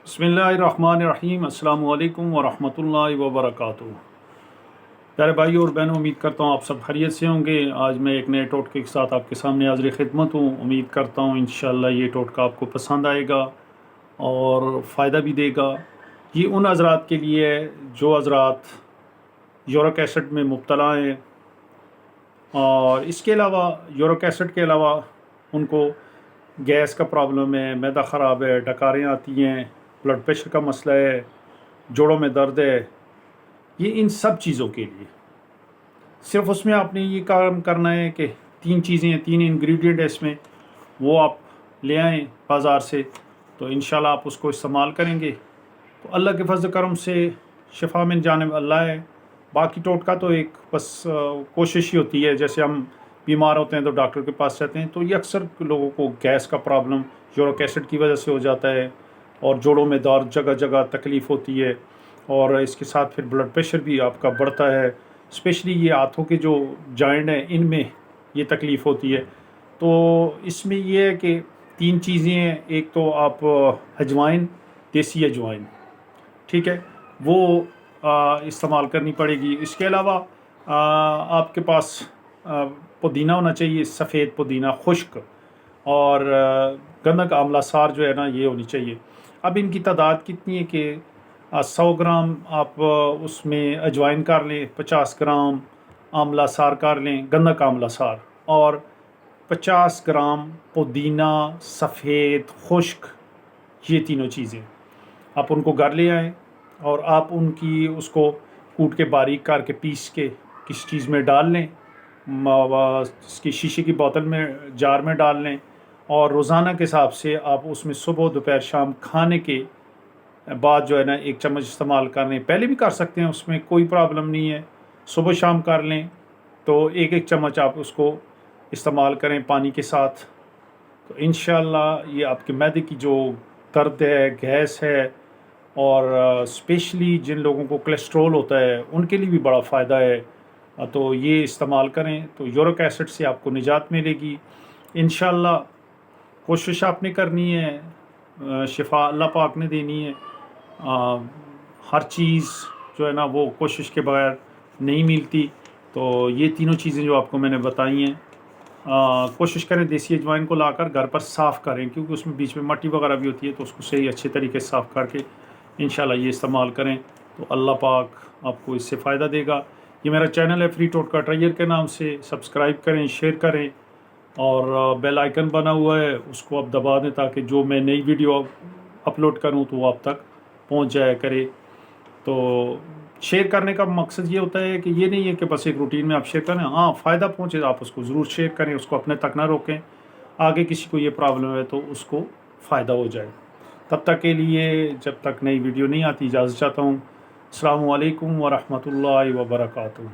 बिस्मिल्लाहिर्रहमानिर्रहीम। अस्सलामु अलैकुम वरहमतुल्लाहि वबरकातुहू। प्यारे भाई और बहनों, उम्मीद करता हूँ आप सब खैरियत से होंगे। आज मैं एक नए टोटके के साथ आपके सामने हाज़िर खिदमत हूँ। उम्मीद करता हूँ इंशाअल्लाह ये टोटका आपको पसंद आएगा और फ़ायदा भी देगा। ये उन हज़रात के लिए है जो हज़रात यूरिक एसिड में मुब्तला हैं, और इसके अलावा यूरिक एसिड के अलावा उनको गैस का प्रॉब्लम है, मैदा ख़राब है, डकारें आती हैं, ब्लड प्रेशर का मसला है, जोड़ों में दर्द है। ये इन सब चीज़ों के लिए सिर्फ उसमें आपने ये काम करना है कि तीन चीज़ें हैं, तीन इंग्रेडिएंट है इसमें, वो आप ले आएँ बाज़ार से, तो इंशाल्लाह आप उसको इस्तेमाल करेंगे तो अल्लाह के फज़ल करम से शिफा मिल जानिब अल्लाह है। बाकी टोटका तो एक बस कोशिश ही होती है। जैसे हम बीमार होते हैं तो डॉक्टर के पास जाते हैं, तो ये अक्सर लोगों को गैस का प्रॉब्लम यूरिक एसिड की वजह से हो जाता है और जोड़ों में दर्द, जगह जगह तकलीफ़ होती है, और इसके साथ फिर ब्लड प्रेशर भी आपका बढ़ता है। स्पेशली ये हाथों के जो जॉइंट हैं इनमें ये तकलीफ़ होती है। तो इसमें ये है कि तीन चीज़ें हैं। एक तो आप अजवाइन, देसी अजवाइन, ठीक है, वो इस्तेमाल करनी पड़ेगी। इसके अलावा आपके पास पुदीना होना चाहिए, सफ़ेद पुदीना खुश्क, और गंधक आंवला सार जो है ना, ये होनी चाहिए। अब इनकी तादाद कितनी है कि 100 ग्राम आप उसमें अजवाइन कर लें, 50 ग्राम आंवला सार कर लें, गंधक आंवला सार, और 50 ग्राम पुदीना सफ़ेद खुश्क, ये तीनों चीज़ें आप उनको घर ले आएँ और आप उनकी उसको कूट के बारीक करके पीस के किसी चीज़ में डाल लें, इसकी शीशे की बोतल में, जार में डाल लें, और रोज़ाना के हिसाब से आप उसमें सुबह दोपहर शाम खाने के बाद जो है ना 1 चम्मच इस्तेमाल कर लें। पहले भी कर सकते हैं, उसमें कोई प्रॉब्लम नहीं है। सुबह शाम कर लें तो 1-1 चम्मच आप उसको इस्तेमाल करें पानी के साथ, तो इंशाअल्लाह ये आपके मैदे की जो दर्द है, गैस है, और स्पेशली जिन लोगों को कोलेस्ट्रॉल होता है उनके लिए भी बड़ा फ़ायदा है। तो ये इस्तेमाल करें तो यूरिक एसिड से आपको निजात मिलेगी इंशाअल्लाह। कोशिश आपने करनी है, शिफा अल्लाह पाक ने देनी है। हर चीज़ जो है ना वो कोशिश के बगैर नहीं मिलती। तो ये तीनों चीज़ें जो आपको मैंने बताई हैं, कोशिश करें देसी अजवाइन को लाकर घर पर साफ़ करें, क्योंकि उसमें बीच में मट्टी वगैरह भी होती है, तो उसको सही अच्छे तरीके से साफ़ करके इंशाल्लाह ये इस्तेमाल करें तो अल्लाह पाक आपको इससे फ़ायदा देगा। ये मेरा चैनल है फ्री टोटका ट्रायर के नाम से, सब्सक्राइब करें, शेयर करें, और बेल आइकन बना हुआ है उसको आप दबा दें ताकि जो मैं नई वीडियो अपलोड करूं तो वो आप तक पहुंच जाया करे। तो शेयर करने का मकसद ये होता है कि ये नहीं है कि बस एक रूटीन में आप शेयर करें, हाँ फ़ायदा पहुंचे आप उसको ज़रूर शेयर करें, उसको अपने तक ना रोकें, आगे किसी को ये प्रॉब्लम है तो उसको फ़ायदा हो जाए। तब तक के लिए, जब तक नई वीडियो नहीं आती, इजाज़त चाहता हूँ। अस्सलामु अलैकुम वरहमतुल्लाहि वबरकातुहू।